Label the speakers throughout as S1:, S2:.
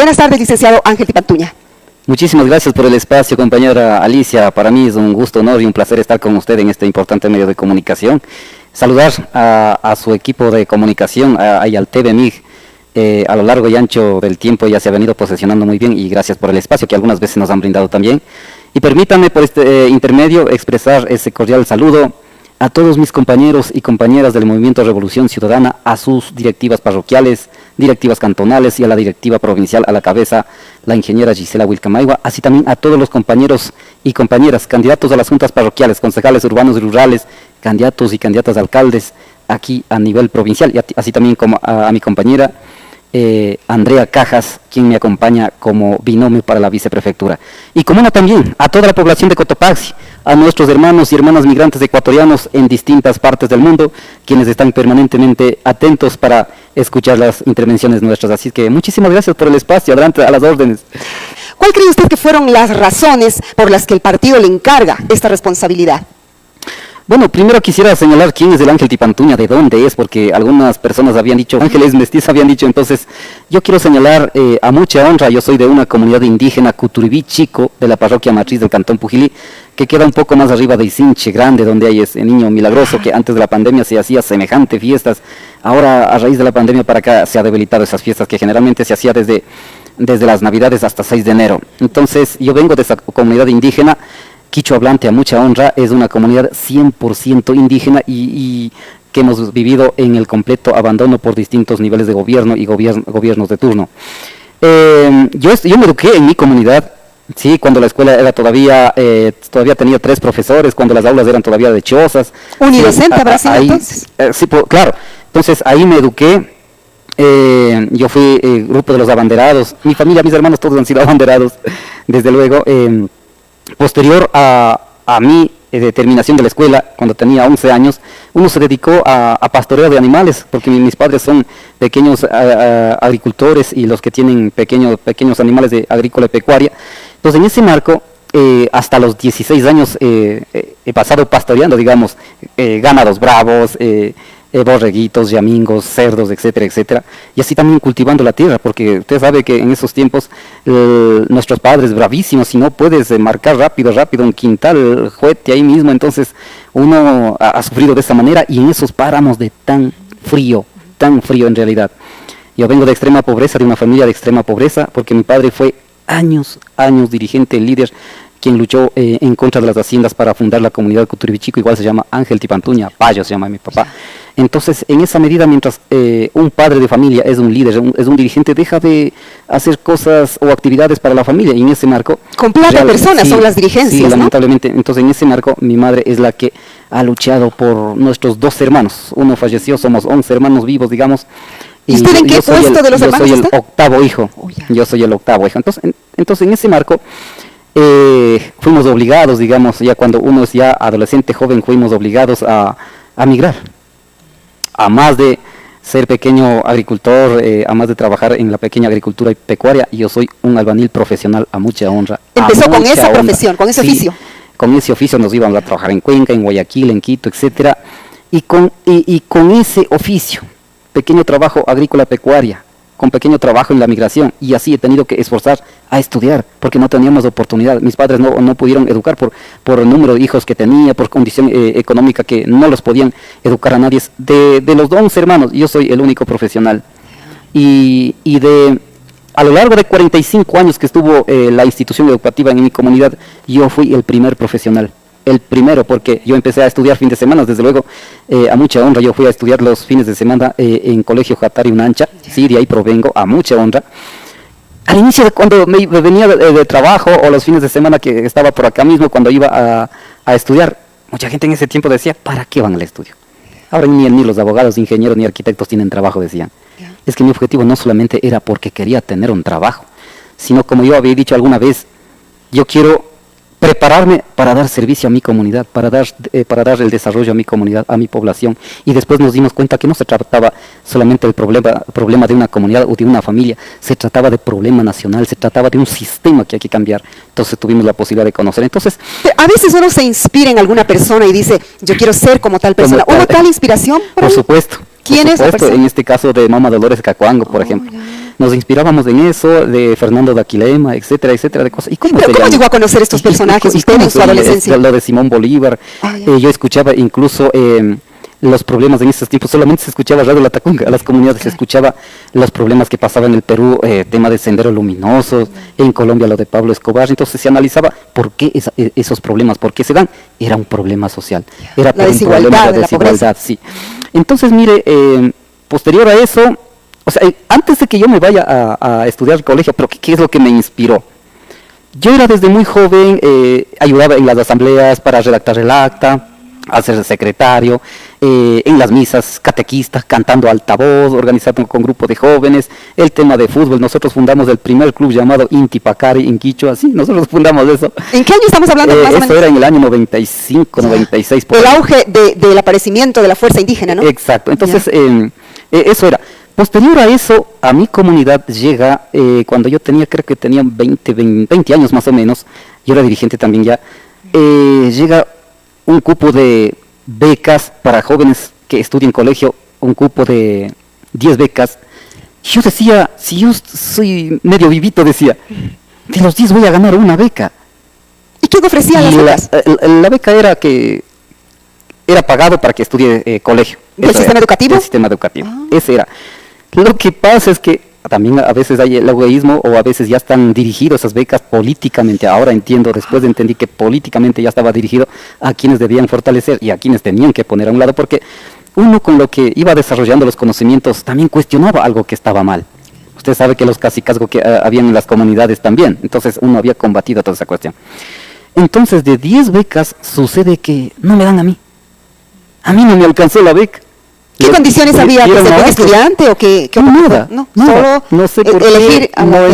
S1: Buenas tardes, licenciado Ángel Tipantuña.
S2: Muchísimas gracias por el espacio, compañera Alicia. Para mí es un gusto, honor y un placer estar con usted en este importante medio de comunicación. Saludar a su equipo de comunicación, y al TVMIG. A lo largo y ancho del tiempo ya se ha venido posesionando muy bien y gracias por el espacio que algunas veces nos han brindado también. Y permítanme por este intermedio expresar ese cordial saludo a todos mis compañeros y compañeras del Movimiento Revolución Ciudadana, a sus directivas parroquiales, directivas cantonales y a la directiva provincial, a la cabeza la ingeniera Gisela Wilcamaigua, así también a todos los compañeros y compañeras, candidatos a las juntas parroquiales, concejales urbanos y rurales, candidatos y candidatas a alcaldes aquí a nivel provincial, y así también como a mi compañera Andrea Cajas, quien me acompaña como binomio para la viceprefectura. Y como no también a toda la población de Cotopaxi, a nuestros hermanos y hermanas migrantes ecuatorianos en distintas partes del mundo, quienes están permanentemente atentos para escuchar las intervenciones nuestras. Así que muchísimas gracias por el espacio, adelante, a las órdenes.
S1: ¿Cuál cree usted que fueron las razones por las que el partido le encarga esta responsabilidad?
S2: Bueno, primero quisiera señalar quién es el Ángel Tipantuña, de dónde es, porque algunas personas habían dicho, Ángel es mestizo, habían dicho. Entonces yo quiero señalar a mucha honra, yo soy de una comunidad indígena, Cuturibí Chico, de la parroquia matriz del Cantón Pujilí, que queda un poco más arriba de Isinche Grande, donde hay ese niño milagroso que antes de la pandemia se hacía semejante fiestas. Ahora, a raíz de la pandemia para acá, se ha debilitado esas fiestas que generalmente se hacía desde las Navidades hasta 6 de enero. Entonces yo vengo de esa comunidad indígena, quichua hablante, a mucha honra, es una comunidad 100% indígena y que hemos vivido en el completo abandono por distintos niveles de gobierno y gobiernos de turno. Yo me eduqué en mi comunidad, sí, cuando la escuela era todavía tenía 3 profesores, cuando las aulas eran todavía de chozas.
S1: ¿Unidocente habrá sido entonces?
S2: Sí, claro. Entonces ahí me eduqué. Yo fui grupo de los abanderados, mi familia, mis hermanos todos han sido abanderados, desde luego. Posterior a mi terminación de la escuela, cuando tenía 11 años, uno se dedicó a pastoreo de animales, porque mis padres son pequeños agricultores y los que tienen pequeños animales de agrícola y pecuaria. Entonces, en ese marco, hasta los 16 años he pasado pastoreando, digamos, ganados bravos, borreguitos, yamingos, cerdos, etcétera, etcétera, y así también cultivando la tierra, porque usted sabe que en esos tiempos nuestros padres bravísimos, si no puedes marcar rápido un quintal, juete ahí mismo, entonces uno ha sufrido de esa manera y en esos páramos de tan frío en realidad. Yo vengo de extrema pobreza, de una familia de extrema pobreza, porque mi padre fue años dirigente, líder, quien luchó en contra de las haciendas para fundar la comunidad Cuturibí Chico, igual se llama Ángel Tipantuña, Payo se llama mi papá. Entonces, en esa medida, mientras un padre de familia es un líder, es un dirigente, deja de hacer cosas o actividades para la familia, y en ese marco...
S1: Con plata de personas son las dirigencias,
S2: sí,
S1: ¿no?
S2: lamentablemente. Entonces, en ese marco, mi madre es la que ha luchado por nuestros 2 hermanos. Uno falleció, somos 11 hermanos vivos, digamos.
S1: ¿Y usted en qué puesto de los hermanos
S2: Yo soy
S1: está?
S2: el octavo hijo. Yo soy el octavo hijo. Entonces, en ese marco... fuimos obligados, digamos, ya cuando uno es ya adolescente, joven, fuimos obligados a migrar. A más de ser pequeño agricultor, a más de trabajar en la pequeña agricultura y pecuaria, yo soy un albañil profesional a mucha honra.
S1: Empezó con esa profesión, con ese oficio.
S2: Con ese oficio nos íbamos a trabajar en Cuenca, en Guayaquil, en Quito, etcétera, y con ese oficio, pequeño trabajo agrícola pecuaria, con pequeño trabajo en la migración, y así he tenido que esforzar a estudiar, porque no teníamos oportunidad. Mis padres no pudieron educar por el número de hijos que tenía, por condición económica que no los podían educar a nadie. De los 11 hermanos, yo soy el único profesional. A lo largo de 45 años que estuvo la institución educativa en mi comunidad, yo fui el primer profesional. El primero, porque yo empecé a estudiar fin de semana, desde luego, a mucha honra. Yo fui a estudiar los fines de semana en Colegio Jatari Unancha, sí, de ahí provengo, a mucha honra. Al inicio, cuando me venía de trabajo, o los fines de semana que estaba por acá mismo, cuando iba a estudiar, mucha gente en ese tiempo decía, ¿para qué van al estudio? Ahora ni los abogados, ingenieros, ni arquitectos tienen trabajo, decían. Es que mi objetivo no solamente era porque quería tener un trabajo, sino, como yo había dicho alguna vez, yo quiero prepararme para dar servicio a mi comunidad, para dar el desarrollo a mi comunidad, a mi población. Y después nos dimos cuenta que no se trataba solamente del problema de una comunidad o de una familia, se trataba de problema nacional, se trataba de un sistema que hay que cambiar. Entonces tuvimos la posibilidad de conocer. Entonces,
S1: a veces uno se inspira en alguna persona y dice, yo quiero ser como tal persona. ¿Hubo tal inspiración?
S2: Por supuesto.
S1: ¿Quién es esa persona?
S2: En este caso de Mama Dolores Cacuango, por ejemplo.
S1: Ya.
S2: nos inspirábamos en eso, de Fernando de Aquilema, etcétera, etcétera, de cosas. ¿Y cómo
S1: Pero
S2: se
S1: ¿cómo
S2: llama?
S1: llegó a conocer estos personajes usted
S2: cómo
S1: en su
S2: se llama?
S1: adolescencia?
S2: Lo de Simón Bolívar. Yo escuchaba incluso los problemas en esos tiempos, solamente se escuchaba Radio Latacunga, a las comunidades se escuchaba los problemas que pasaban en el Perú, tema de senderos luminosos, en Colombia lo de Pablo Escobar, entonces se analizaba por qué esos problemas, por qué se dan, era un problema social, era por un problema de desigualdad, sí. Entonces, mire, posterior a eso, o sea, antes de que yo me vaya a estudiar al colegio, pero ¿qué es lo que me inspiró? Yo era desde muy joven, ayudaba en las asambleas para redactar el acta, a ser secretario, en las misas, catequistas, cantando altavoz, organizando con grupo de jóvenes, el tema de fútbol. Nosotros fundamos el primer club llamado Inti Pacari en Quichua, sí, nosotros fundamos eso.
S1: ¿En qué año estamos hablando? Más o menos?
S2: Eso era en el año 95, 96.
S1: El auge del aparecimiento de la fuerza indígena, ¿no?
S2: Exacto, entonces eso era. Posterior a eso, a mi comunidad llega, cuando yo tenía, creo que tenía 20 años más o menos, yo era dirigente también ya, llega un cupo de becas para jóvenes que estudian colegio, un cupo de 10 becas. Yo decía, si yo soy medio vivito, decía, de los 10 voy a ganar una beca.
S1: ¿Y qué ofrecían las becas?
S2: La beca era que era pagado para que estudie colegio.
S1: ¿Del sistema educativo?
S2: Del sistema educativo, ese era. Lo que pasa es que también a veces hay el egoísmo o a veces ya están dirigidos esas becas políticamente. Ahora entiendo, después entendí que políticamente ya estaba dirigido a quienes debían fortalecer y a quienes tenían que poner a un lado, porque uno con lo que iba desarrollando los conocimientos también cuestionaba algo que estaba mal. Usted sabe que los cacicazgos que habían en las comunidades también, entonces uno había combatido toda esa cuestión. Entonces de 10 becas sucede que no me dan a mí. A mí no me alcanzó la beca.
S1: ¿Qué condiciones había? ¿Que ser buen estudiante o qué?
S2: Nada,
S1: no,
S2: nada.
S1: solo
S2: no sé por
S1: elegir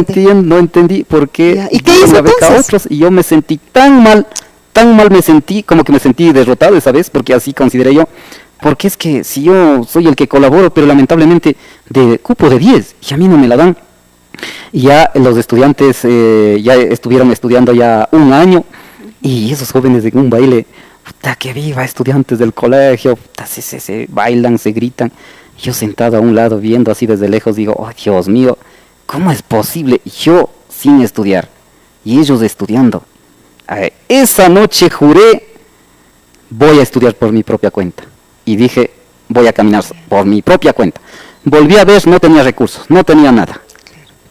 S2: qué, no entendí por qué.
S1: Ya. ¿Y qué hizo
S2: una beca a
S1: entonces?
S2: otros y yo me sentí tan mal me sentí, como que me sentí derrotado esa vez, porque así consideré yo, porque es que si yo soy el que colaboro, pero lamentablemente de cupo de 10 y a mí no me la dan. Y ya los estudiantes ya estuvieron estudiando ya un año y esos jóvenes de un baile, puta, que viva, estudiantes del colegio, puta, se bailan, se gritan. Yo sentado a un lado viendo así desde lejos digo, oh Dios mío, ¿cómo es posible yo sin estudiar y ellos estudiando? Esa noche juré, voy a estudiar por mi propia cuenta. Y dije, voy a caminar por mi propia cuenta. Volví a ver, no tenía recursos, no tenía nada.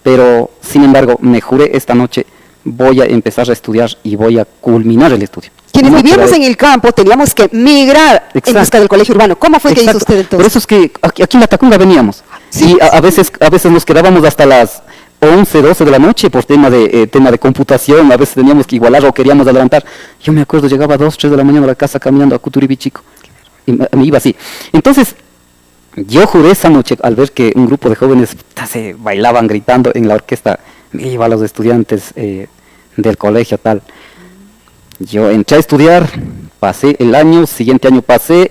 S2: Pero, sin embargo, me juré esta noche, voy a empezar a estudiar y voy a culminar el estudio.
S1: Quienes vivíamos en el campo teníamos que migrar en busca del colegio urbano. ¿Cómo fue que hizo usted entonces?
S2: Por eso es que aquí en La Tacunga veníamos.
S1: Sí,
S2: y a veces nos quedábamos hasta las 11, 12 de la noche por tema de computación. A veces teníamos que igualar o queríamos adelantar. Yo me acuerdo, llegaba a 2, 3 de la mañana a la casa caminando a Cuturibichico. Y me iba así. Entonces, yo juré esa noche al ver que un grupo de jóvenes se bailaban gritando en la orquesta, iba a los estudiantes del colegio tal. Yo entré a estudiar, pasé el año, el siguiente año pasé,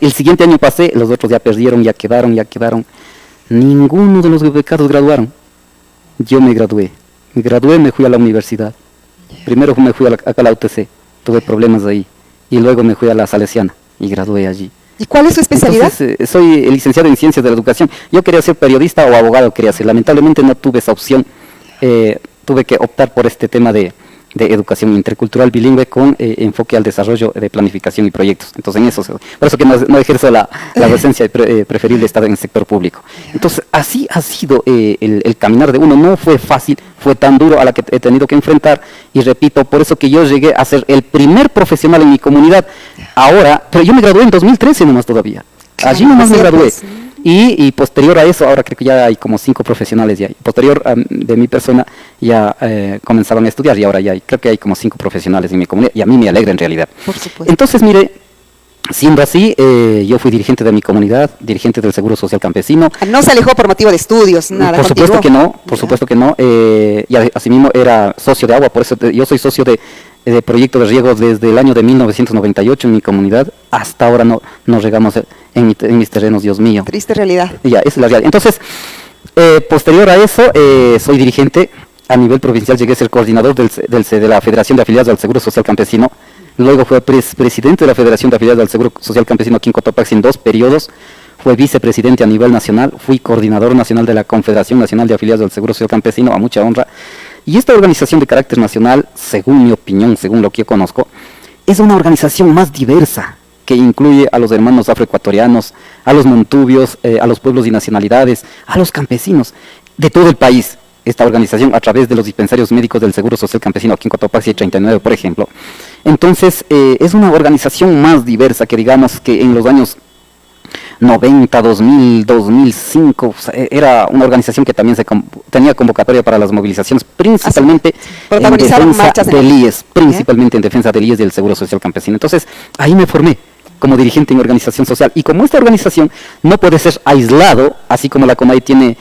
S2: los otros ya perdieron, ya quedaron. Ninguno de los becados graduaron. Yo me gradué, me fui a la universidad. Primero me fui acá a la UTC, tuve problemas ahí. Y luego me fui a la Salesiana y gradué allí.
S1: ¿Y cuál es su especialidad?
S2: Entonces, soy licenciado en Ciencias de la Educación. Yo quería ser periodista o abogado, lamentablemente no tuve esa opción. Tuve que optar por este tema de educación intercultural bilingüe con enfoque al desarrollo de planificación y proyectos. Entonces, en eso, por eso que no ejerzo la docencia, preferible estar en el sector público. Entonces, así ha sido el caminar de uno. No fue fácil, fue tan duro a la que he tenido que enfrentar. Y repito, por eso que yo llegué a ser el primer profesional en mi comunidad. Ahora, pero yo me gradué en 2013 nomás todavía. Allí nomás me gradué. Y posterior a eso, ahora creo que ya hay como 5 profesionales ya. Posterior de mi persona ya comenzaron a estudiar y ahora ya creo que hay como 5 profesionales en mi comunidad y a mí me alegra en realidad.
S1: Por supuesto.
S2: Entonces, mire, siendo así, yo fui dirigente de mi comunidad, dirigente del Seguro Social Campesino.
S1: No se alejó por motivo de estudios, nada.
S2: Por supuesto que no, supuesto que no. Y asimismo era socio de agua, por eso yo soy socio de proyecto de riego desde el año de 1998 en mi comunidad. Hasta ahora no regamos en mis terrenos, Dios mío.
S1: Triste realidad.
S2: Ya, esa es la realidad. Entonces, posterior a eso, soy dirigente a nivel provincial, llegué a ser coordinador de la Federación de Afiliados al Seguro Social Campesino luego fue presidente de la Federación de Afiliados del Seguro Social Campesino aquí en Cotopaxi en 2 periodos, fue vicepresidente a nivel nacional, fui coordinador nacional de la Confederación Nacional de Afiliados del Seguro Social Campesino, a mucha honra. Y esta organización de carácter nacional, según mi opinión, según lo que yo conozco, es una organización más diversa, que incluye a los hermanos afroecuatorianos, a los montubios, a los pueblos y nacionalidades, a los campesinos de todo el país. Esta organización, a través de los dispensarios médicos del Seguro Social Campesino, aquí en Cotopaxi 39, por ejemplo. Entonces, es una organización más diversa que, digamos, que en los años 90, 2000, 2005, era una organización que también tenía convocatoria para las movilizaciones, principalmente en defensa del IES, principalmente en defensa del IES y del Seguro Social Campesino. Entonces, ahí me formé como dirigente en organización social, y como esta organización no puede ser aislado, así como la CONAIE tiene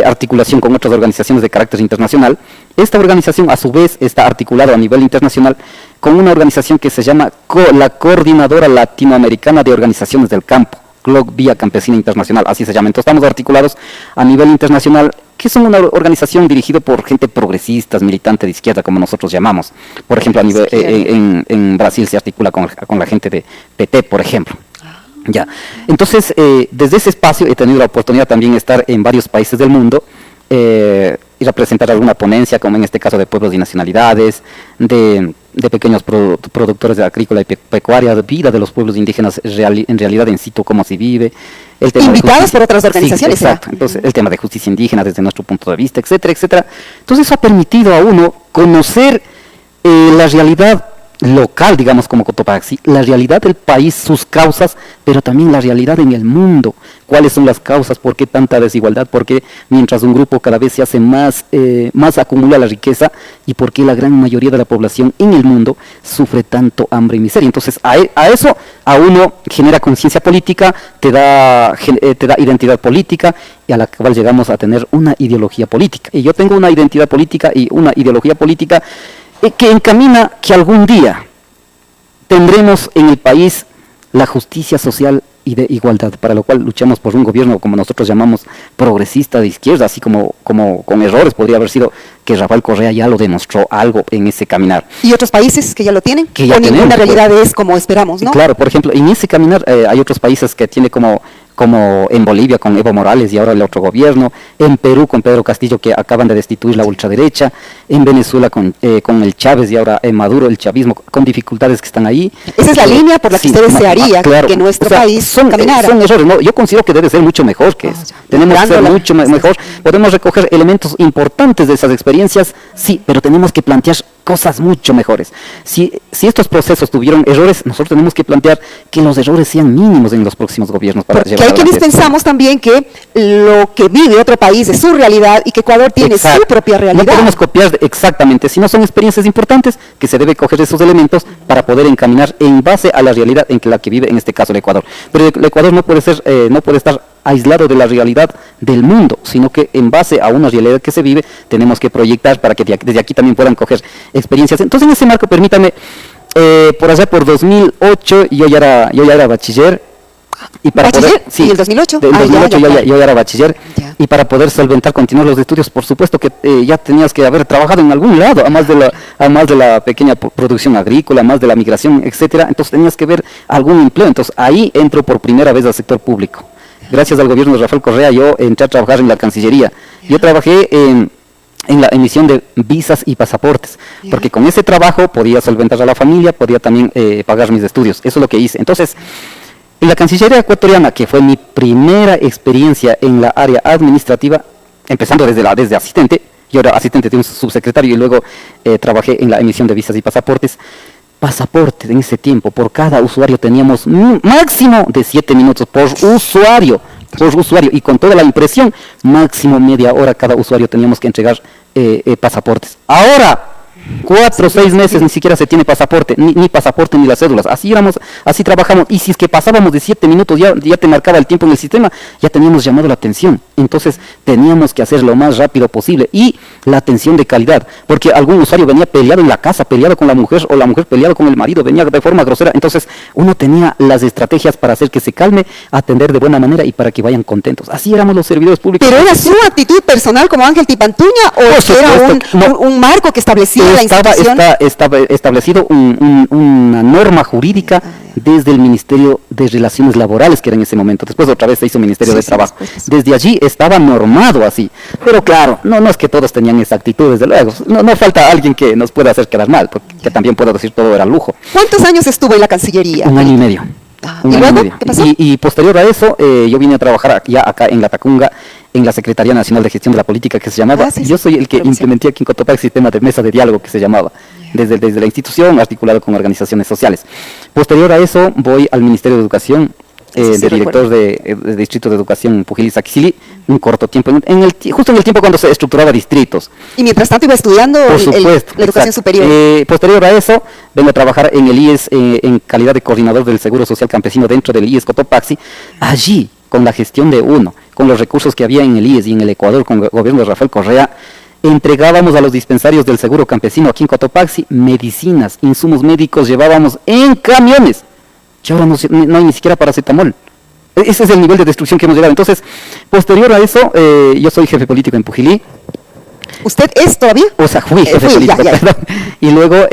S2: articulación con otras organizaciones de carácter internacional, esta organización a su vez está articulada a nivel internacional con una organización que se llama la Coordinadora Latinoamericana de Organizaciones del Campo, CLOC Vía Campesina Internacional, así se llama. Entonces estamos articulados a nivel internacional, que son una organización dirigida por gente progresistas, militante de izquierda, como nosotros llamamos. Por ejemplo, a nivel, en Brasil se articula con la gente de PT, por ejemplo. Ya. Entonces, desde ese espacio he tenido la oportunidad también de estar en varios países del mundo, ir a presentar alguna ponencia, como en este caso de pueblos y nacionalidades, de pequeños productores de agrícola y pecuaria, de vida de los pueblos indígenas en realidad en situ, cómo se vive. El tema
S1: invitados por otras organizaciones.
S2: Sí, exacto. Entonces, el tema de justicia indígena desde nuestro punto de vista, etcétera, etcétera. Entonces, eso ha permitido a uno conocer la realidad local, digamos, como Cotopaxi, la realidad del país, sus causas, pero también la realidad en el mundo. ¿Cuáles son las causas? ¿Por qué tanta desigualdad? ¿Por qué mientras un grupo cada vez se hace más acumula la riqueza? ¿Y por qué la gran mayoría de la población en el mundo sufre tanto hambre y miseria? Entonces, a eso a uno genera conciencia política, te da identidad política, y a la cual llegamos a tener una ideología política. Y yo tengo una identidad política y una ideología política que encamina que algún día tendremos en el país la justicia social y de igualdad, para lo cual luchamos por un gobierno, como nosotros llamamos, progresista de izquierda, así como con errores podría haber sido que Rafael Correa ya lo demostró algo en ese caminar.
S1: ¿Y otros países que ya lo tienen?
S2: Que ya
S1: ¿O
S2: tenemos,
S1: ninguna realidad es como esperamos, no?
S2: Claro, por ejemplo, en ese caminar hay otros países que tiene como en Bolivia con Evo Morales y ahora el otro gobierno, en Perú con Pedro Castillo, que acaban de destituir la ultraderecha, en Venezuela con el Chávez y ahora en Maduro, el chavismo, con dificultades que están ahí.
S1: Esa es la línea por la que usted desearía
S2: claro,
S1: que nuestro país caminara.
S2: Son errores, ¿no? Yo considero que debe ser mucho mejor que eso. Tenemos que ser mucho mejor. Podemos recoger elementos importantes de esas experiencias, sí, pero tenemos que plantear cosas mucho mejores. Si estos procesos tuvieron errores, nosotros tenemos que plantear que los errores sean mínimos en los próximos gobiernos para llevar
S1: hay quienes pensamos también que lo que vive otro país es su realidad y que Ecuador tiene su propia realidad.
S2: No podemos copiar exactamente, si no son experiencias importantes, que se debe coger esos elementos para poder encaminar en base a la realidad en la que vive, en este caso el Ecuador. Pero el Ecuador no puede estar aislado de la realidad del mundo, sino que en base a una realidad que se vive, tenemos que proyectar para que desde aquí también puedan coger experiencias. Entonces, en ese marco, permítame, por allá por 2008, yo ya era bachiller. Y para poder,
S1: sí, ¿y el 2008?
S2: En 2008 yo ya era bachiller, y para poder continuar los estudios, por supuesto que ya tenías que haber trabajado en algún lado, además de la pequeña producción agrícola, además de la migración, etcétera. Entonces tenías que ver algún empleo. Entonces ahí entro por primera vez al sector público. Gracias al gobierno de Rafael Correa yo entré a trabajar en la Cancillería. Yo trabajé en la emisión de visas y pasaportes, porque con ese trabajo podía solventar a la familia, podía también pagar mis estudios. Eso es lo que hice. Entonces, en la Cancillería ecuatoriana, que fue mi primera experiencia en la área administrativa, empezando desde asistente, yo era asistente de un subsecretario y luego trabajé en la emisión de visas y pasaportes. Pasaportes en ese tiempo, por cada usuario teníamos máximo de 7 minutos por usuario, y con toda la impresión, máximo media hora cada usuario teníamos que entregar pasaportes. Ahora, 4 o 6 meses ni siquiera se tiene pasaporte, ni pasaporte ni las cédulas. Así trabajamos, y si es que pasábamos de 7 minutos ya te marcaba el tiempo en el sistema, ya teníamos llamado la atención. Entonces teníamos que hacer lo más rápido posible, y la atención de calidad, porque algún usuario venía peleado en la casa, peleado con la mujer, o la mujer peleado con el marido, venía de forma grosera. Entonces uno tenía las estrategias para hacer que se calme, atender de buena manera y para que vayan contentos. Así éramos los servidores públicos.
S1: ¿Pero era su actitud personal como Ángel Tipantuña o era un marco que establecía la institución.
S2: Estaba establecido una norma jurídica desde el Ministerio de Relaciones Laborales, que era en ese momento. Después otra vez se hizo Ministerio de Trabajo. Desde allí estaba normado así. Pero claro, no es que todos tenían esa actitud, desde luego. No falta alguien que nos pueda hacer quedar mal, porque también puedo decir todo era lujo.
S1: ¿Cuántos años estuvo en la Cancillería?
S2: 1 año y medio.
S1: ¿Y luego? ¿Qué pasó?
S2: Y posterior a eso, yo vine a trabajar ya acá en La Tacunga, en la Secretaría Nacional de Gestión de la Política, que se llamaba. Yo soy el que implementé aquí en Cotopaxi el sistema de mesa de diálogo, que se llamaba, desde la institución, articulado con organizaciones sociales. Posterior a eso, voy al Ministerio de Educación, de director de Distrito de Educación Pujilí-Saquicili, un corto tiempo, justo en el tiempo cuando se estructuraba distritos.
S1: Y mientras tanto iba estudiando la educación superior.
S2: Posterior a eso, vengo a trabajar en el IES en calidad de coordinador del Seguro Social Campesino dentro del IES Cotopaxi. Allí, con la gestión de uno, con los recursos que había en el IES y en el Ecuador, con el gobierno de Rafael Correa, entregábamos a los dispensarios del Seguro Campesino aquí en Cotopaxi medicinas, insumos médicos, llevábamos en camiones. Y ahora no hay ni siquiera paracetamol. Ese es el nivel de destrucción que hemos llegado. Entonces, posterior a eso, yo soy jefe político en Pujilí.
S1: ¿Usted es todavía?
S2: O sea, fui jefe político, perdón. Y luego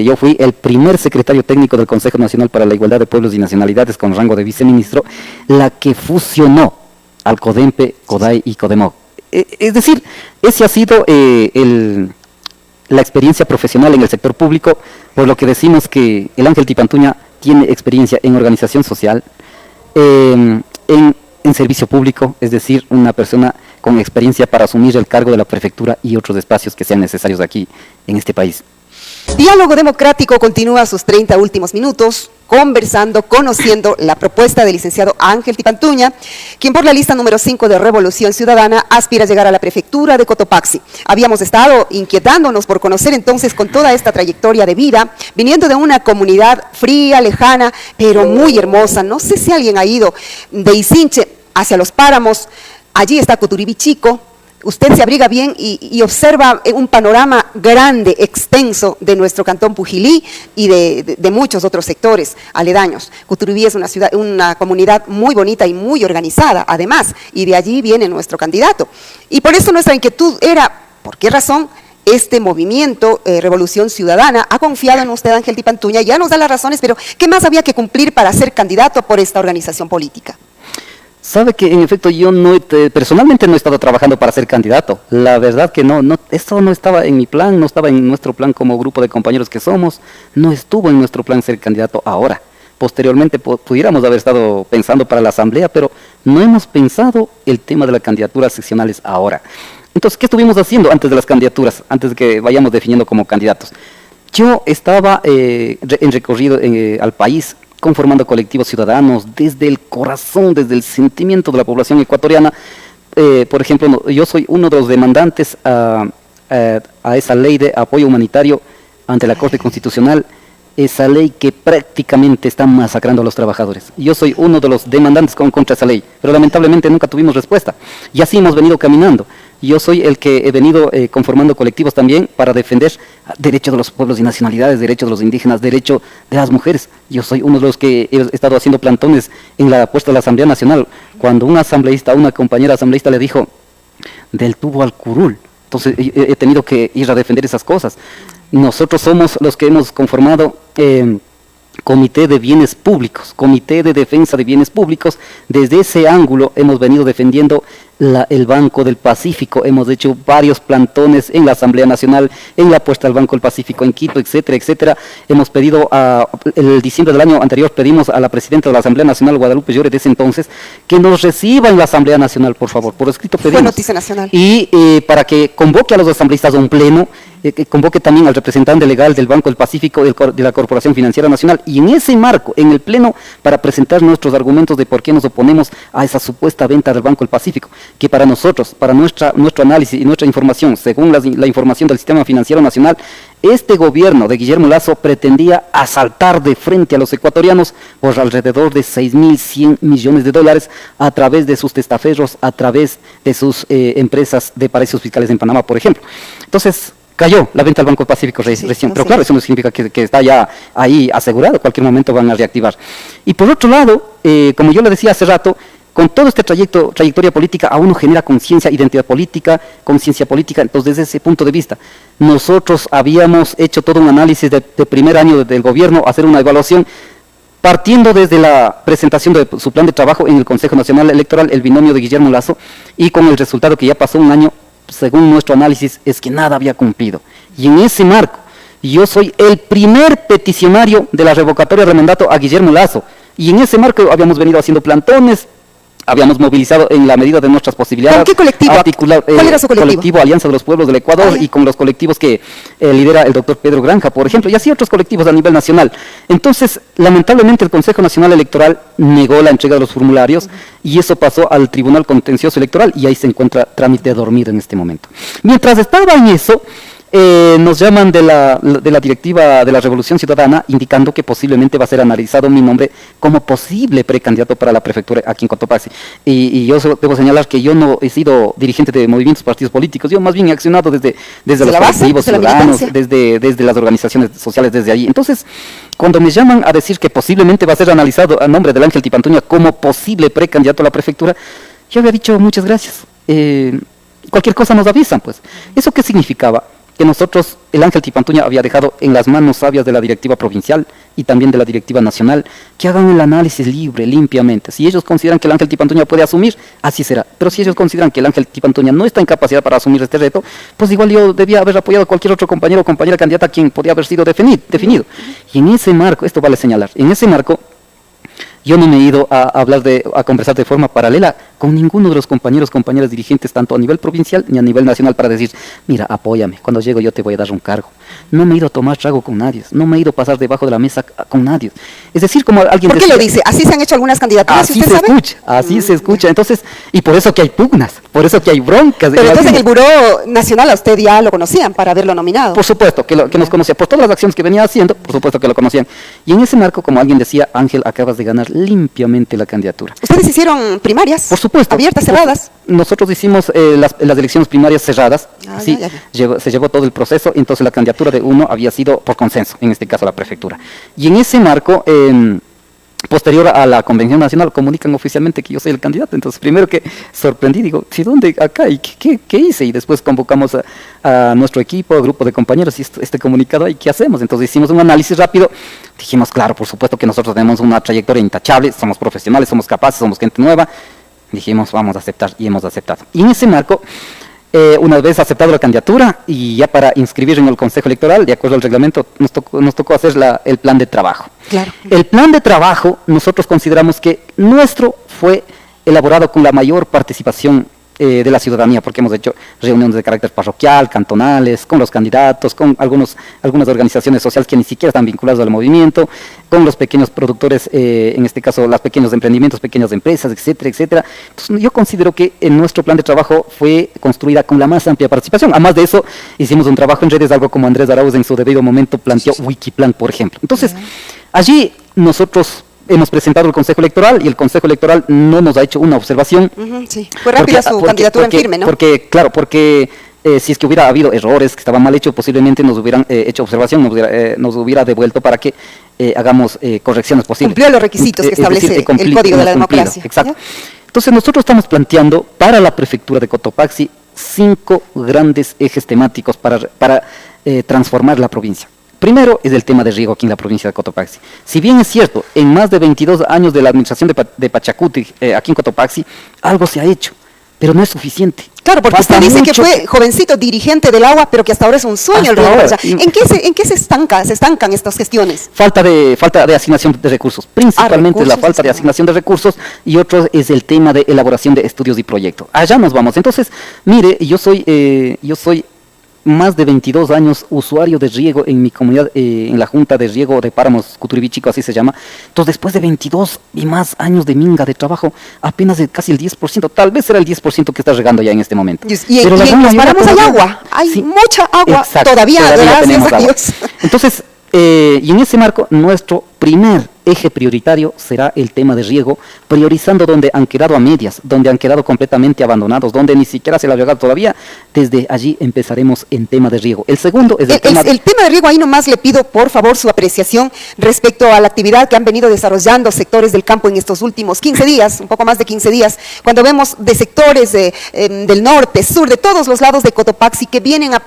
S2: yo fui el primer secretario técnico del Consejo Nacional para la Igualdad de Pueblos y Nacionalidades con rango de viceministro, la que fusionó al CODEMPE, CODAI y CODEMOC. Es decir, ese ha sido la experiencia profesional en el sector público, por lo que decimos que el Ángel Tipantuña tiene experiencia en organización social, en servicio público, es decir, una persona con experiencia para asumir el cargo de la prefectura y otros espacios que sean necesarios aquí en este país.
S1: Diálogo Democrático continúa sus 30 últimos minutos conversando, conociendo la propuesta del licenciado Ángel Tipantuña, quien por la lista número 5 de Revolución Ciudadana aspira a llegar a la prefectura de Cotopaxi. Habíamos estado inquietándonos por conocer entonces con toda esta trayectoria de vida, viniendo de una comunidad fría, lejana, pero muy hermosa. No sé si alguien ha ido de Isinche hacia los páramos, allí está Cuturibi Chico. Usted se abriga bien y observa un panorama grande, extenso de nuestro cantón Pujilí y de muchos otros sectores aledaños. Cuturibi es una comunidad muy bonita y muy organizada, además, y de allí viene nuestro candidato. Y por eso nuestra inquietud era, ¿por qué razón este movimiento Revolución Ciudadana ha confiado en usted, Ángel Tipantuña? Ya nos da las razones, pero ¿qué más había que cumplir para ser candidato por esta organización política?
S2: Sabe que en efecto yo personalmente no he estado trabajando para ser candidato. La verdad que eso no estaba en mi plan, no estaba en nuestro plan como grupo de compañeros que somos, no estuvo en nuestro plan ser candidato ahora. Posteriormente pudiéramos haber estado pensando para la asamblea, pero no hemos pensado el tema de las candidaturas seccionales ahora. Entonces, ¿qué estuvimos haciendo antes de las candidaturas, antes de que vayamos definiendo como candidatos? Yo estaba en recorrido al país, conformando colectivos ciudadanos desde el corazón, desde el sentimiento de la población ecuatoriana. Por ejemplo, yo soy uno de los demandantes a esa ley de apoyo humanitario ante la Corte Constitucional, esa ley que prácticamente está masacrando a los trabajadores. Yo soy uno de los demandantes contra esa ley, pero lamentablemente nunca tuvimos respuesta. Y así hemos venido caminando. Yo soy el que he venido conformando colectivos también para defender derechos de los pueblos y nacionalidades, derechos de los indígenas, derechos de las mujeres. Yo soy uno de los que he estado haciendo plantones en la puesta de la Asamblea Nacional. Cuando un asambleísta, una compañera asambleísta le dijo, del tubo al curul. Entonces he tenido que ir a defender esas cosas. Nosotros somos los que hemos conformado Comité de Bienes Públicos, Comité de Defensa de Bienes Públicos. Desde ese ángulo hemos venido defendiendo el Banco del Pacífico. Hemos hecho varios plantones en la Asamblea Nacional, en la puesta al Banco del Pacífico en Quito, etcétera, etcétera. Hemos pedido, el diciembre del año anterior, pedimos a la presidenta de la Asamblea Nacional, Guadalupe Llore, de ese entonces, que nos reciba en la Asamblea Nacional, por favor, por escrito pedimos.
S1: Fue noticia nacional.
S2: Y para que convoque a los asambleístas a un pleno, que convoque también al representante legal del Banco del Pacífico, de la Corporación Financiera Nacional, y en ese marco, en el pleno, para presentar nuestros argumentos de por qué nos oponemos a esa supuesta venta del Banco del Pacífico, que para nosotros, para nuestro análisis y nuestra información, según la información del Sistema Financiero Nacional, este gobierno de Guillermo Lasso pretendía asaltar de frente a los ecuatorianos por alrededor de 6.100 millones de dólares a través de sus testaferros, a través de sus empresas de paraísos fiscales en Panamá, por ejemplo. Entonces, cayó la venta al Banco Pacífico
S1: Sí,
S2: recién,
S1: no
S2: pero
S1: sé.
S2: claro, eso no significa que está ya ahí asegurado, cualquier momento van a reactivar. Y por otro lado, como yo le decía hace rato, con todo este trayectoria política, a uno genera conciencia, identidad política, conciencia política. Entonces, desde ese punto de vista, nosotros habíamos hecho todo un análisis de primer año del gobierno, hacer una evaluación, partiendo desde la presentación de su plan de trabajo en el Consejo Nacional Electoral, el binomio de Guillermo Lasso, y con el resultado que ya pasó un año, según nuestro análisis, es que nada había cumplido. Y en ese marco, yo soy el primer peticionario de la revocatoria de mandato a Guillermo Lasso, y en ese marco habíamos venido haciendo plantones, habíamos movilizado en la medida de nuestras posibilidades.
S1: ¿Con qué colectivo? ¿Cuál era su colectivo?
S2: Alianza de los Pueblos del Ecuador, y con los colectivos que lidera el doctor Pedro Granja, por ejemplo, y así otros colectivos a nivel nacional. Entonces, lamentablemente, el Consejo Nacional Electoral negó la entrega de los formularios y eso pasó al Tribunal Contencioso Electoral y ahí se encuentra trámite dormido en este momento. Mientras estaba en eso, nos llaman de la directiva de la Revolución Ciudadana indicando que posiblemente va a ser analizado mi nombre como posible precandidato para la prefectura aquí en Cotopaxi. Y yo debo señalar que yo no he sido dirigente de movimientos, partidos políticos, yo más bien he accionado desde los colectivos ciudadanos, desde las organizaciones sociales, desde allí. Entonces, cuando me llaman a decir que posiblemente va a ser analizado a nombre del Ángel Tipantuña como posible precandidato a la prefectura, yo había dicho muchas gracias. Cualquier cosa nos avisan, pues. ¿Eso qué significaba? Que nosotros, el Ángel Tipantuña había dejado en las manos sabias de la directiva provincial y también de la directiva nacional, que hagan el análisis libre, limpiamente. Si ellos consideran que el Ángel Tipantuña puede asumir, así será. Pero si ellos consideran que el Ángel Tipantuña no está en capacidad para asumir este reto, pues igual yo debía haber apoyado a cualquier otro compañero o compañera candidata quien podría haber sido definido. Y en ese marco, esto vale señalar, en ese marco, yo no me he ido a conversar de forma paralela con ninguno de los compañeras dirigentes, tanto a nivel provincial ni a nivel nacional, para decir, mira, apóyame, cuando llego yo te voy a dar un cargo. No me he ido a tomar trago con nadie, no me he ido a pasar debajo de la mesa con nadie. Es decir, como alguien
S1: ¿Por qué lo dice? Así se han hecho algunas candidaturas,
S2: así
S1: ¿usted
S2: se
S1: sabe?
S2: escucha, así se escucha. Entonces, y por eso que hay pugnas, por eso que hay broncas.
S1: Pero entonces en el Buró Nacional a usted ya lo conocían para haberlo nominado.
S2: Por supuesto que nos conocía, por todas las acciones que venía haciendo, por supuesto que lo conocían. Y en ese marco, como alguien decía, Ángel, acabas de ganar limpiamente la candidatura.
S1: ¿Ustedes hicieron primarias?
S2: Por supuesto.
S1: ¿Abiertas, cerradas?
S2: Nosotros hicimos las elecciones primarias cerradas, sí,
S1: ya.
S2: se llevó todo el proceso, entonces la candidatura de uno había sido por consenso, en este caso la prefectura. Y en ese marco, posterior a la Convención Nacional, comunican oficialmente que yo soy el candidato. Entonces, primero que sorprendí, digo, ¿sí dónde? Acá, ¿y qué hice? Y después convocamos a nuestro equipo, grupo de compañeros, y este comunicado, ¿y qué hacemos? Entonces hicimos un análisis rápido, dijimos, claro, por supuesto que nosotros tenemos una trayectoria intachable, somos profesionales, somos capaces, somos gente nueva. Dijimos, vamos a aceptar, y hemos aceptado. Y en ese marco, una vez aceptado la candidatura y ya para inscribir en el Consejo Electoral, de acuerdo al reglamento, nos tocó hacer el plan de trabajo.
S1: Claro.
S2: El plan de trabajo, nosotros consideramos que nuestro fue elaborado con la mayor participación de la ciudadanía, porque hemos hecho reuniones de carácter parroquial, cantonales, con los candidatos, con algunas organizaciones sociales que ni siquiera están vinculadas al movimiento, con los pequeños productores, en este caso los pequeños emprendimientos, pequeñas empresas, etcétera, etcétera. Entonces, yo considero que en nuestro plan de trabajo fue construida con la más amplia participación. Además de eso, hicimos un trabajo en redes, algo como Andrés Arauz en su debido momento planteó Wikiplan, por ejemplo. Entonces, allí nosotros hemos presentado el Consejo Electoral y el Consejo Electoral no nos ha hecho una observación.
S1: Sí. Fue rápida su candidatura en firme, ¿no?
S2: Porque si es que hubiera habido errores, que estaban mal hechos, posiblemente nos hubieran hecho observación, nos hubiera devuelto para que hagamos correcciones posibles.
S1: Cumplió los requisitos que establece el Código de la Democracia.
S2: Exacto. Entonces nosotros estamos planteando para la prefectura de Cotopaxi 5 grandes ejes temáticos para transformar la provincia. Primero es el tema de riego aquí en la provincia de Cotopaxi. Si bien es cierto, en más de 22 años de la administración de Pachacuti, aquí en Cotopaxi, algo se ha hecho, pero no es suficiente.
S1: Claro, porque usted dice que fue jovencito dirigente del agua, pero que hasta ahora es un sueño el riego. O sea, ¿en qué se estancan estas gestiones?
S2: Falta de asignación de recursos. Principalmente la falta de asignación de recursos, y otro es el tema de elaboración de estudios y proyectos. Allá nos vamos. Entonces, mire, yo soy más de 22 años usuario de riego en mi comunidad, en la Junta de Riego de Páramos, Cuturibichico, así se llama. Entonces, después de 22 y más años de minga, de trabajo, apenas casi el 10%, tal vez será el 10% que está regando ya en este momento.
S1: Y en los páramos hay agua, hay mucha agua,
S2: exacto,
S1: todavía gracias a Dios.
S2: Entonces, Y en ese marco, nuestro primer eje prioritario será el tema de riego, priorizando donde han quedado a medias, donde han quedado completamente abandonados, donde ni siquiera se la ha llegado todavía. Desde allí empezaremos en tema de riego. El segundo es el tema
S1: de riego. Ahí nomás le pido, por favor, su apreciación respecto a la actividad que han venido desarrollando sectores del campo en estos últimos 15 días, un poco más de 15 días, cuando vemos de sectores del norte, sur, de todos los lados de Cotopaxi que vienen a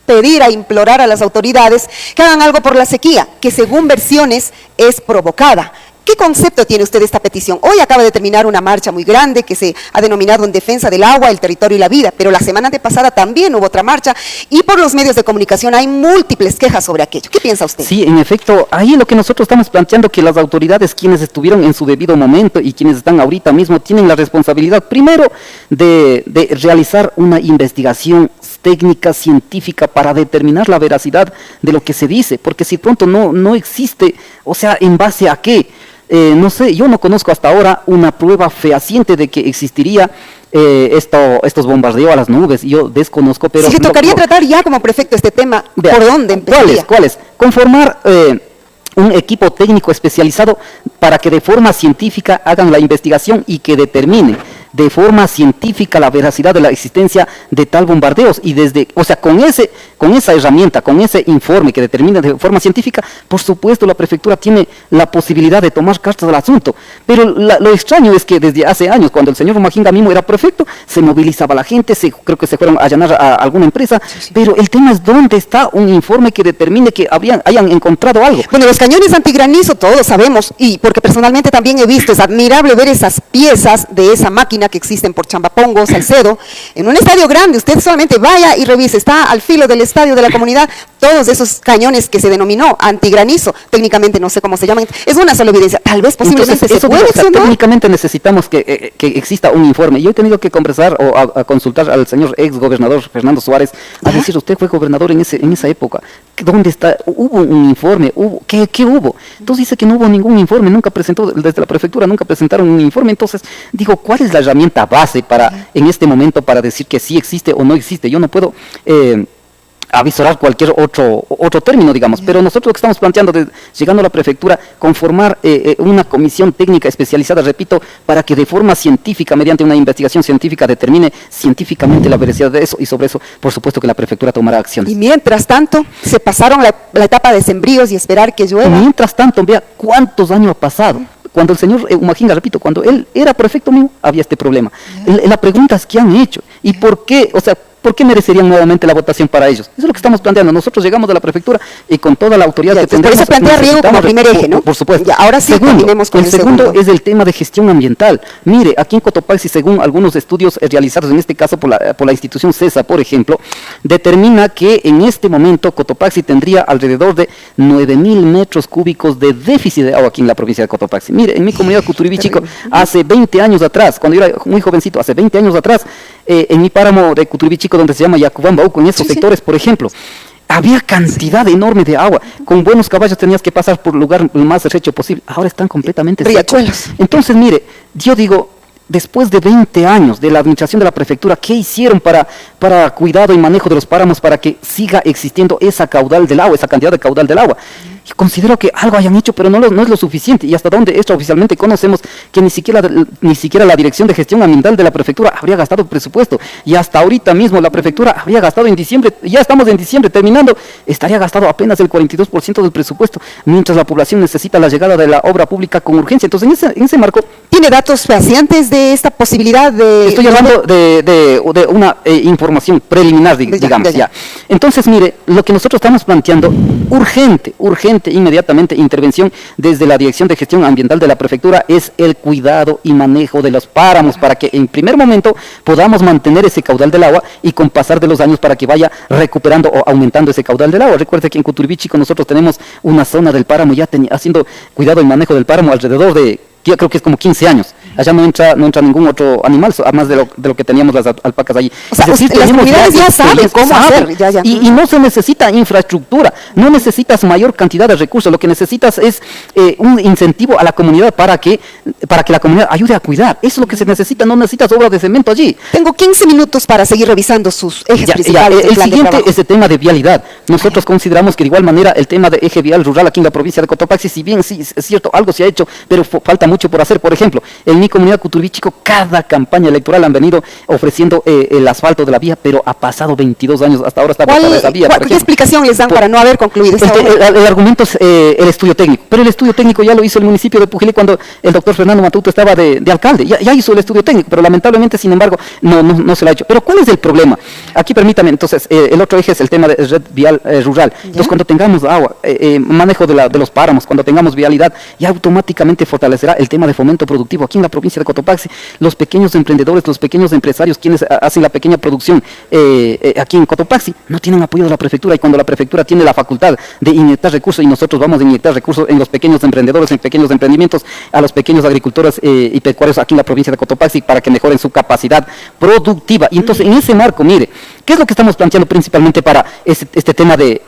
S1: pedir, a implorar a las autoridades que hagan algo por la sequía, que según versiones es provocada. ¿Qué concepto tiene usted de esta petición? Hoy acaba de terminar una marcha muy grande que se ha denominado en defensa del agua, el territorio y la vida, pero la semana antepasada también hubo otra marcha y por los medios de comunicación hay múltiples quejas sobre aquello. ¿Qué piensa usted?
S2: Sí, en efecto, ahí lo que nosotros estamos planteando, que las autoridades, quienes estuvieron en su debido momento y quienes están ahorita mismo, tienen la responsabilidad primero de realizar una investigación técnica, científica, para determinar la veracidad de lo que se dice, porque si pronto no existe, o sea, ¿en base a qué? No sé, yo no conozco hasta ahora una prueba fehaciente de que existiría estos bombardeos a las nubes. Yo desconozco, pero...
S1: Si le tocaría tratar ya como prefecto este tema, ¿por dónde empezaría?
S2: ¿Cuáles? Conformar un equipo técnico especializado para que de forma científica hagan la investigación y que determine de forma científica la veracidad de la existencia de tal bombardeos, y con esa herramienta, con ese informe que determina de forma científica, por supuesto la prefectura tiene la posibilidad de tomar cartas del asunto. Pero lo extraño es que desde hace años, cuando el señor Majinga mismo era prefecto, se movilizaba la gente, creo que se fueron a allanar a alguna empresa, sí. Pero el tema es dónde está un informe que determine que hayan encontrado algo.
S1: Bueno, los cañones antigranizo todos sabemos, y porque personalmente también he visto, es admirable ver esas piezas de esa máquina que existen por Chambapongo, Salcedo, en un estadio grande. Usted solamente vaya y revise, está al filo del estadio de la comunidad, todos esos cañones que se denominó antigranizo, técnicamente no sé cómo se llaman, es una sola evidencia, tal vez posiblemente
S2: entonces,
S1: se puede accionar.
S2: Técnicamente necesitamos que exista un informe. Yo he tenido que conversar o a consultar al señor ex gobernador Fernando Suárez, a decir, usted fue gobernador en esa época, ¿dónde está? ¿Hubo un informe? ¿Qué hubo? Entonces dice que no hubo ningún informe, nunca presentó, desde la prefectura nunca presentaron un informe. Entonces digo, ¿cuál es la herramienta base en este momento para decir que sí existe o no existe? Yo no puedo avisorar cualquier otro término, digamos, pero nosotros lo que estamos planteando, llegando a la prefectura, conformar una comisión técnica especializada, repito, para que de forma científica, mediante una investigación científica, determine científicamente la veracidad de eso, y sobre eso, por supuesto, que la prefectura tomará acciones.
S1: Y mientras tanto, se pasaron la etapa de sembríos y esperar que llueva.
S2: Mientras tanto, vea cuántos años ha pasado. Cuando el señor Majinga, repito, cuando él era prefecto mío, había este problema. La pregunta es, ¿qué han hecho? ¿Y por qué? O sea, ¿por qué merecerían nuevamente la votación para ellos? Eso es lo que estamos planteando. Nosotros llegamos de la prefectura y con toda la autoridad que tendremos...
S1: Por eso plantea riego como primer eje, ¿no?
S2: Por supuesto.
S1: Ya, ahora sí, terminemos con el segundo.
S2: Es el tema de gestión ambiental. Mire, aquí en Cotopaxi, según algunos estudios realizados, en este caso por la institución CESA, por ejemplo, determina que en este momento Cotopaxi tendría alrededor de 9.000 metros cúbicos de déficit de agua aquí en la provincia de Cotopaxi. Mire, en mi comunidad Cuturibichico, hace 20 años atrás, cuando yo era muy jovencito, hace 20 años atrás, en mi páramo de Cuturibichico, donde se llama Yacubambauco, en esos sectores, por ejemplo, había cantidad enorme de agua. Con buenos caballos tenías que pasar por el lugar más estrecho posible. Ahora están completamente secos. Entonces, mire, yo digo, después de 20 años de la administración de la prefectura, ¿qué hicieron para cuidado y manejo de los páramos para que siga existiendo esa caudal del agua, esa cantidad de caudal del agua? Yo considero que algo hayan hecho, pero no es lo suficiente. Y hasta donde extraoficialmente conocemos que ni siquiera la Dirección de Gestión Ambiental de la prefectura habría gastado presupuesto. Y hasta ahorita mismo la prefectura habría gastado en diciembre, ya estamos en diciembre terminando, estaría gastado apenas el 42% del presupuesto, mientras la población necesita la llegada de la obra pública con urgencia. Entonces, en ese marco...
S1: ¿Tiene datos fehacientes de esta posibilidad de...?
S2: Estoy hablando de una información preliminar, digamos, ya. Entonces, mire, lo que nosotros estamos planteando, urgente, inmediatamente, intervención desde la Dirección de Gestión Ambiental de la prefectura, es el cuidado y manejo de los páramos, para que en primer momento podamos mantener ese caudal del agua y con pasar de los años para que vaya recuperando o aumentando ese caudal del agua. Recuerde que en Cuturibichico nosotros tenemos una zona del páramo ya haciendo cuidado y manejo del páramo alrededor de yo creo que es como 15 años. Allá no entra ningún otro animal, además de lo que teníamos las alpacas allí.
S1: O sea,
S2: Es decir,
S1: las
S2: tenemos
S1: comunidades ya saben cómo hacer. Ya.
S2: Y no se necesita infraestructura, no necesitas mayor cantidad de recursos, lo que necesitas es un incentivo a la comunidad para que la comunidad ayude a cuidar. Eso es lo que se necesita, no necesitas obras de cemento allí.
S1: Tengo 15 minutos para seguir revisando sus ejes principales.
S2: El siguiente es el tema de vialidad. Nosotros consideramos que de igual manera el tema de eje vial rural aquí en la provincia de Cotopaxi, si bien sí es cierto, algo se ha hecho, pero falta mucho por hacer. Por ejemplo, en mi comunidad Cuturbichico, cada campaña electoral han venido ofreciendo el asfalto de la vía, pero ha pasado 22 años, hasta ahora está botada esa vía.
S1: ¿Qué explicación les dan para no haber concluido esa obra?
S2: El argumento es el estudio técnico, pero el estudio técnico ya lo hizo el municipio de Pujilí cuando el doctor Fernando Matuto estaba de alcalde, ya hizo el estudio técnico, pero lamentablemente, sin embargo, no se lo ha hecho. Pero ¿cuál es el problema? Aquí permítame, entonces, el otro eje es el tema de red vial rural. Entonces, cuando tengamos agua, manejo de los páramos, cuando tengamos vialidad, ya automáticamente fortalecerá el tema de fomento productivo. Aquí en la provincia de Cotopaxi, los pequeños emprendedores, los pequeños empresarios, quienes hacen la pequeña producción aquí en Cotopaxi, no tienen apoyo de la prefectura, y cuando la prefectura tiene la facultad de inyectar recursos, y nosotros vamos a inyectar recursos en los pequeños emprendedores, en pequeños emprendimientos, a los pequeños agricultores y pecuarios aquí en la provincia de Cotopaxi para que mejoren su capacidad productiva. Y entonces, en ese marco, mire, ¿qué es lo que estamos planteando principalmente para este tema de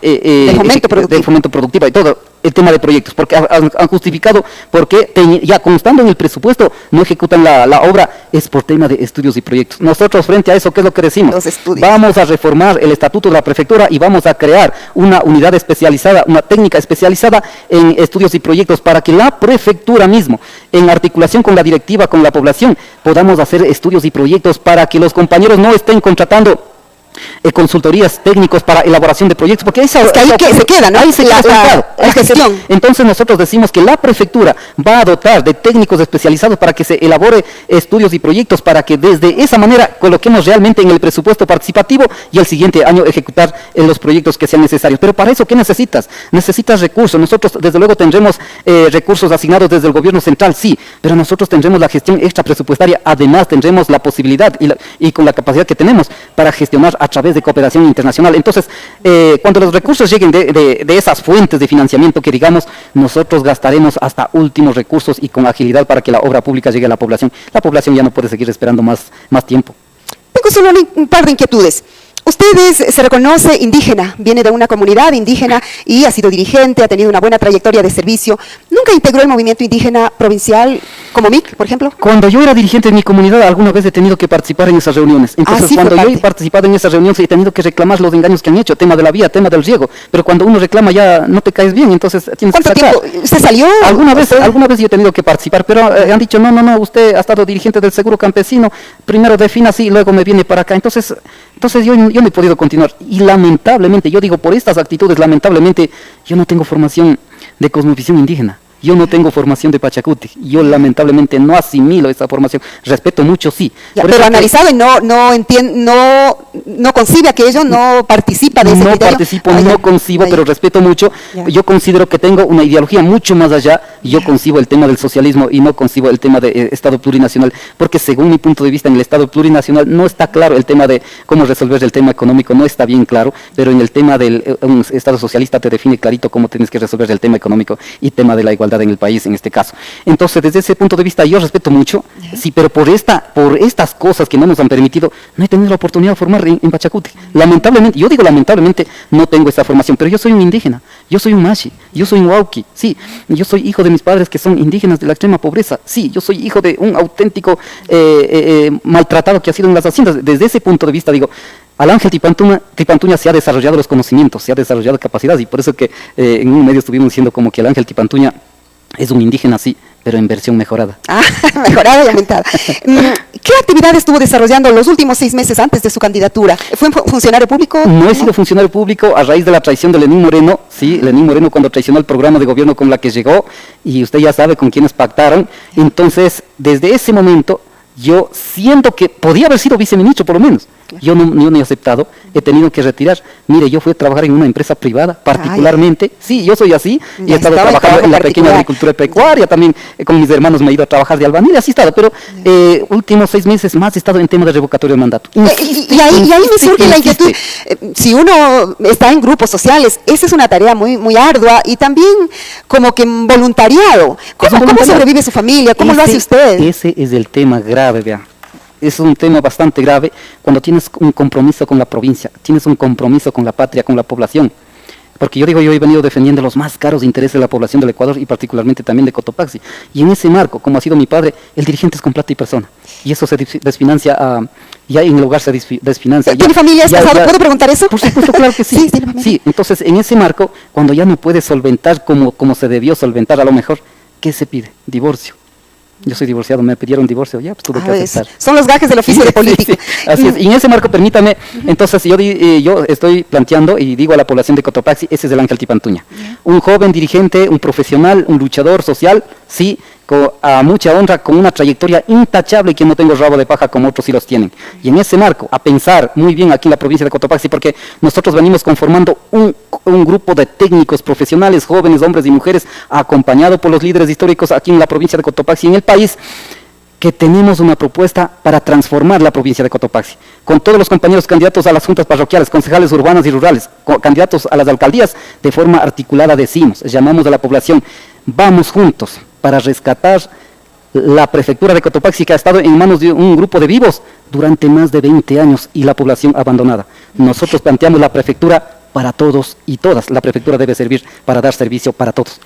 S2: fomento productivo y todo? El tema de proyectos, porque han justificado porque ya constando en el presupuesto no ejecutan la obra, es por tema de estudios y proyectos. Nosotros frente a eso, ¿qué es lo que decimos? Vamos a reformar el estatuto de la prefectura y vamos a crear una unidad especializada, una técnica especializada en estudios y proyectos para que la prefectura mismo, en articulación con la directiva, con la población, podamos hacer estudios y proyectos para que los compañeros no estén contratando consultorías técnicos para elaboración de proyectos, porque se queda, ¿no? Ahí se queda la gestión. Entonces nosotros decimos que la prefectura va a dotar de técnicos especializados para que se elabore estudios y proyectos, para que desde esa manera coloquemos realmente en el presupuesto participativo y el siguiente año ejecutar los proyectos que sean necesarios. Pero para eso, ¿qué necesitas? Necesitas recursos. Nosotros desde luego tendremos recursos asignados desde el gobierno central, sí, pero nosotros tendremos la gestión extra presupuestaria, además tendremos la posibilidad y con la capacidad que tenemos para gestionar a través de cooperación internacional. Entonces, cuando los recursos lleguen de esas fuentes de financiamiento que digamos, nosotros gastaremos hasta últimos recursos y con agilidad para que la obra pública llegue a la población. La población ya no puede seguir esperando más tiempo.
S1: Tengo solo un par de inquietudes. Usted se reconoce indígena, viene de una comunidad indígena y ha sido dirigente, ha tenido una buena trayectoria de servicio. ¿Nunca integró el movimiento indígena provincial como MIC, por ejemplo?
S2: Cuando yo era dirigente de mi comunidad, alguna vez he tenido que participar en esas reuniones. Entonces, cuando yo he participado en esas reuniones, he tenido que reclamar los engaños que han hecho, tema de la vía, tema del riego. Pero cuando uno reclama ya no te caes bien, entonces tienes que sacar.
S1: ¿Cuánto tiempo? ¿Usted salió?
S2: Alguna vez yo he tenido que participar, pero han dicho, no, usted ha estado dirigente del Seguro Campesino, primero defina así, luego me viene para acá. Entonces yo no he podido continuar. Y lamentablemente, yo digo, por estas actitudes, lamentablemente, yo no tengo formación de cosmovisión indígena. Yo no tengo formación de Pachacuti, yo lamentablemente no asimilo esa formación, respeto mucho, sí.
S1: Pero analizado y no concibe aquello, no participa de ese criterio.
S2: No participo, no concibo, pero respeto mucho. Yo considero que tengo una ideología mucho más allá, yo concibo el tema del socialismo y no concibo el tema de Estado plurinacional, porque según mi punto de vista en el Estado plurinacional no está claro el tema de cómo resolver el tema económico, no está bien claro, pero en el tema del un Estado socialista te define clarito cómo tienes que resolver el tema económico y tema de la igualdad en el país en este caso. Entonces, desde ese punto de vista yo respeto mucho, sí, pero por estas cosas que no nos han permitido, no he tenido la oportunidad de formar en Pachacuti. Lamentablemente, yo digo lamentablemente, no tengo esa formación, pero yo soy un indígena, yo soy un machi, yo soy un huauqui, sí, yo soy hijo de mis padres que son indígenas de la extrema pobreza, sí, yo soy hijo de un auténtico maltratado que ha sido en las haciendas. Desde ese punto de vista digo, al Ángel Tipantuña se ha desarrollado los conocimientos, se ha desarrollado capacidades, y por eso que en un medio estuvimos diciendo como que el Ángel Tipantuña es un indígena, sí, pero en versión mejorada.
S1: Mejorada y aumentada. ¿Qué actividades estuvo desarrollando los últimos 6 meses antes de su candidatura? ¿Fue funcionario público?
S2: No he sido funcionario público a raíz de la traición de Lenín Moreno, sí, Lenín Moreno cuando traicionó el programa de gobierno con la que llegó, y usted ya sabe con quiénes pactaron. Entonces, desde ese momento, Yo siento que podía haber sido viceministro por lo menos. Yo no he aceptado, he tenido que retirar. Mire, yo fui a trabajar en una empresa privada, particularmente. Sí, yo soy así, y he estado trabajando en la pequeña agricultura pecuaria, también con mis hermanos me he ido a trabajar de albañil, así he estado, pero últimos 6 meses más he estado en tema de revocatorio de mandato.
S1: Y ahí me surge la inquietud, si uno está en grupos sociales, esa es una tarea muy ardua y también como que en voluntariado. ¿Cómo sobrevive su familia? ¿Cómo lo hace usted?
S2: Ese es el tema grave, vea. Es un tema bastante grave cuando tienes un compromiso con la provincia, tienes un compromiso con la patria, con la población. Porque yo he venido defendiendo los más caros intereses de la población del Ecuador y particularmente también de Cotopaxi. Y en ese marco, como ha sido mi padre, el dirigente es con plata y persona. Y eso se desfinancia, ya en el hogar se desfinancia.
S1: ¿Tiene familia? ¿Es casado? ¿Puedo preguntar eso?
S2: Por supuesto, claro que sí. Sí, entonces en ese marco, cuando ya no puedes solventar como se debió solventar a lo mejor, ¿qué se pide? Divorcio. Yo soy divorciado, me pidieron divorcio, ya pues tuve que aceptar.
S1: Son los gajes del oficio de político.
S2: Sí, así es. Y en ese marco, permítame, entonces yo estoy planteando y digo a la población de Cotopaxi, ese es el Ángel Tipantuña. Un joven dirigente, un profesional, un luchador social, sí, a mucha honra, con una trayectoria intachable y que no tengo rabo de paja como otros sí los tienen. Y en ese marco, a pensar muy bien aquí en la provincia de Cotopaxi, porque nosotros venimos conformando un grupo de técnicos profesionales, jóvenes, hombres y mujeres, acompañado por los líderes históricos aquí en la provincia de Cotopaxi y en el país, que tenemos una propuesta para transformar la provincia de Cotopaxi, con todos los compañeros candidatos a las juntas parroquiales, concejales urbanas y rurales, candidatos a las alcaldías, de forma articulada decimos, llamamos a la población, vamos juntos para rescatar la prefectura de Cotopaxi, que ha estado en manos de un grupo de vivos durante más de 20 años y la población abandonada. Nosotros planteamos la prefectura para todos y todas, la prefectura debe servir para dar servicio para todos.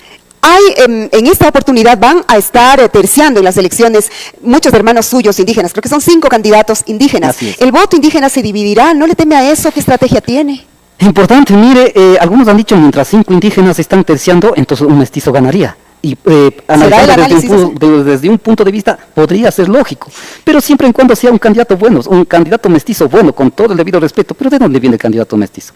S1: En esta oportunidad van a estar terciando en las elecciones muchos hermanos suyos indígenas, creo que son 5 candidatos indígenas. ¿El voto indígena se dividirá? ¿No le teme a eso? ¿Qué estrategia tiene?
S2: Importante, mire, algunos han dicho, mientras 5 indígenas están terciando, entonces un mestizo ganaría. Y desde un punto de vista podría ser lógico, pero siempre y cuando sea un candidato bueno, un candidato mestizo bueno, con todo el debido respeto. ¿Pero de dónde viene el candidato mestizo?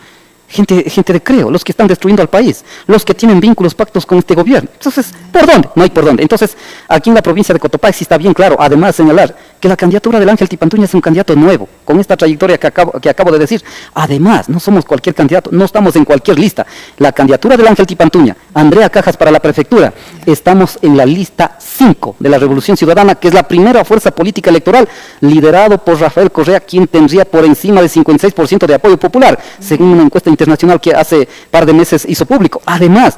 S2: Gente de creo, los que están destruyendo al país, los que tienen vínculos, pactos con este gobierno. Entonces, ¿por dónde? No hay por dónde. Entonces, aquí en la provincia de Cotopaxi está bien claro, además señalar que la candidatura del Ángel Tipantuña es un candidato nuevo, con esta trayectoria que acabo de decir. Además, no somos cualquier candidato, no estamos en cualquier lista. La candidatura del Ángel Tipantuña, Andrea Cajas para la prefectura, estamos en la lista 5 de la Revolución Ciudadana, que es la primera fuerza política electoral, liderado por Rafael Correa, quien tendría por encima del 56% de apoyo popular, según una encuesta internacional que hace par de meses hizo público. Además,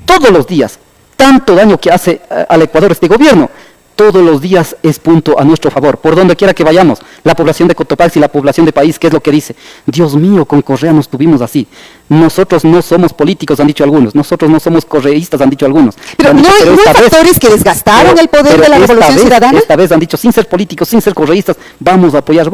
S2: todos los días, tanto daño que hace al Ecuador este gobierno, todos los días es punto a nuestro favor, por donde quiera que vayamos. La población de Cotopaxi, la población de país, ¿qué es lo que dice? Dios mío, con Correa nos tuvimos así. Nosotros no somos políticos, han dicho algunos. Nosotros no somos correístas, han dicho algunos.
S1: Pero no hay factores que desgastaron el poder de la Revolución Ciudadana.
S2: Esta vez han dicho, sin ser políticos, sin ser correístas, vamos a apoyar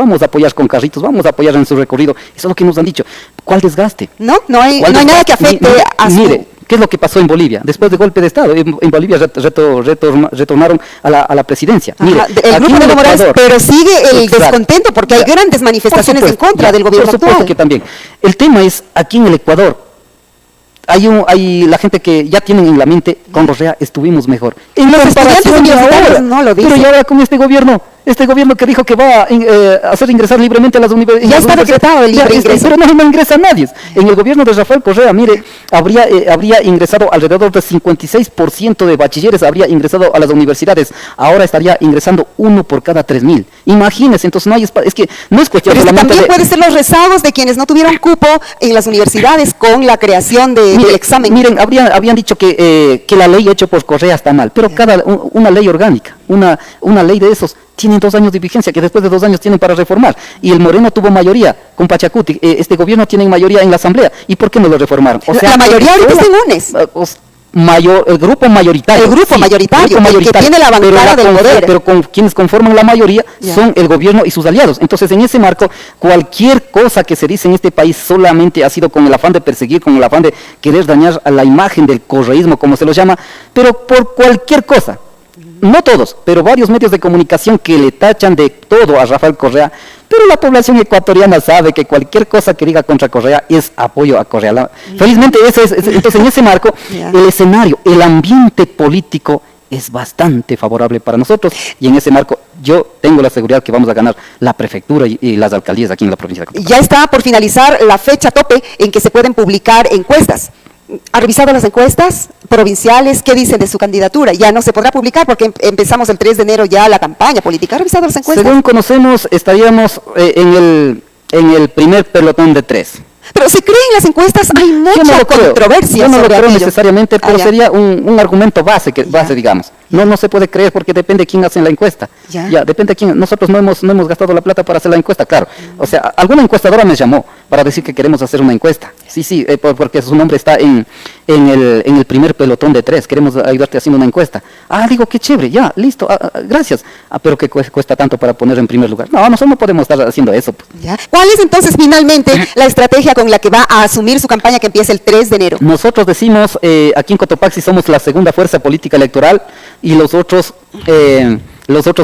S2: con carritos, vamos a apoyar en su recorrido. Eso es lo que nos han dicho. ¿Cuál desgaste?
S1: No hay nada que afecte a su...
S2: Mire, ¿qué es lo que pasó en Bolivia? Después del golpe de Estado, en Bolivia retornaron a la presidencia. Mire,
S1: el grupo de Evo Morales, pero sigue el descontento porque hay grandes manifestaciones en contra del gobierno actual.
S2: Por supuesto que también. El tema es, aquí en el Ecuador, hay la gente que ya tienen en la mente, con Correa estuvimos mejor. En
S1: los estudiantes universitarios no lo dicen.
S2: Pero ya ahora con este gobierno que dijo que va a hacer ingresar libremente a las universidades.
S1: Ya está decretado el libre ingreso.
S2: Pero no ingresa nadie. En el gobierno de Rafael Correa, mire, habría ingresado alrededor del 56% de bachilleres, habría ingresado a las universidades. Ahora estaría ingresando 1 por cada 3.000. Imagínense, entonces no hay espacio. Es que no es cuestión
S1: solamente de... Pero también puede ser los rezagos de quienes no tuvieron cupo en las universidades con la creación del examen.
S2: Miren, habían dicho que la ley hecha por Correa está mal, pero una ley orgánica, una ley de esos, tienen 2 años de vigencia, que después de 2 años tienen para reformar. Y el Moreno tuvo mayoría con Pachacuti. Este gobierno tiene mayoría en la Asamblea. ¿Y por qué no lo reformaron?
S1: O sea, la mayoría ahorita está en UNES.
S2: El grupo mayoritario.
S1: El grupo mayoritario, que tiene la bancada del poder.
S2: Pero quienes conforman la mayoría son el gobierno y sus aliados. Entonces, en ese marco, cualquier cosa que se dice en este país solamente ha sido con el afán de perseguir, con el afán de querer dañar a la imagen del correísmo, como se lo llama, pero por cualquier cosa. No todos, pero varios medios de comunicación que le tachan de todo a Rafael Correa, pero la población ecuatoriana sabe que cualquier cosa que diga contra Correa es apoyo a Correa. Felizmente, entonces en ese marco, el escenario, el ambiente político es bastante favorable para nosotros y en ese marco yo tengo la seguridad que vamos a ganar la prefectura y las alcaldías aquí en la provincia de Cotopaxi.
S1: Ya está por finalizar la fecha tope en que se pueden publicar encuestas. ¿Ha revisado las encuestas provinciales? ¿Qué dicen de su candidatura? Ya no se podrá publicar porque empezamos el 3 de enero ya la campaña política. ¿Ha revisado las encuestas?
S2: Según conocemos, estaríamos en el primer pelotón de 3.
S1: Pero se cree en las encuestas, hay mucha controversia.
S2: Yo no lo
S1: sobre
S2: creo
S1: aquello.
S2: necesariamente, pero
S1: ya.
S2: sería un argumento base,
S1: Ya.
S2: digamos. No se puede creer porque depende de quién hace la encuesta.
S1: Ya.
S2: Depende de quién. Nosotros no hemos gastado la plata para hacer la encuesta, claro. O sea, alguna encuestadora me llamó para decir que queremos hacer una encuesta. Sí, porque su nombre está en el primer pelotón de 3. Queremos ayudarte haciendo una encuesta. Digo, qué chévere, ya, listo, gracias. Pero que cuesta tanto para poner en primer lugar. No, nosotros no podemos estar haciendo eso. Pues.
S1: Ya. ¿Cuál es entonces finalmente la estrategia con la que va a asumir su campaña que empieza el 3 de enero?
S2: Nosotros decimos, aquí en Cotopaxi somos la segunda fuerza política electoral y los otros,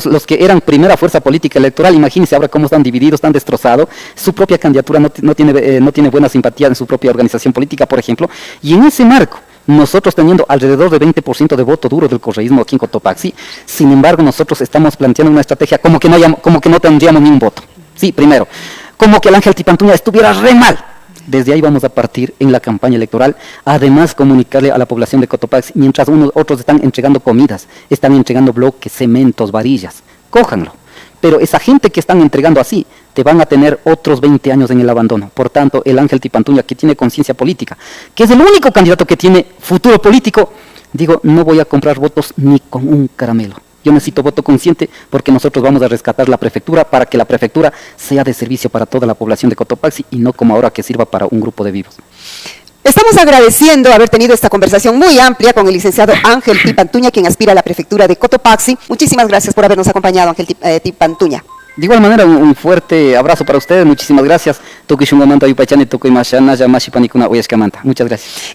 S2: los que eran primera fuerza política electoral, imagínense ahora cómo están divididos, están destrozados, su propia candidatura no tiene buena simpatía en su propia organización política, por ejemplo, y en ese marco, nosotros teniendo alrededor de 20% de voto duro del correísmo aquí en Cotopaxi, sin embargo nosotros estamos planteando una estrategia como que no tendríamos ni un voto. Sí, primero, como que el Ángel Tipantuña estuviera re mal. Desde ahí vamos a partir en la campaña electoral, además comunicarle a la población de Cotopaxi, mientras otros están entregando comidas, están entregando bloques, cementos, varillas, cójanlo. Pero esa gente que están entregando así, te van a tener otros 20 años en el abandono. Por tanto, el Ángel Tipantuña, que tiene conciencia política, que es el único candidato que tiene futuro político, digo, no voy a comprar votos ni con un caramelo. Yo necesito voto consciente porque nosotros vamos a rescatar la prefectura para que la prefectura sea de servicio para toda la población de Cotopaxi y no como ahora que sirva para un grupo de vivos.
S1: Estamos agradeciendo haber tenido esta conversación muy amplia con el licenciado Ángel Tipantuña, quien aspira a la prefectura de Cotopaxi. Muchísimas gracias por habernos acompañado, Ángel Tipantuña.
S2: De igual manera, un fuerte abrazo para ustedes. Muchísimas gracias. Muchas gracias.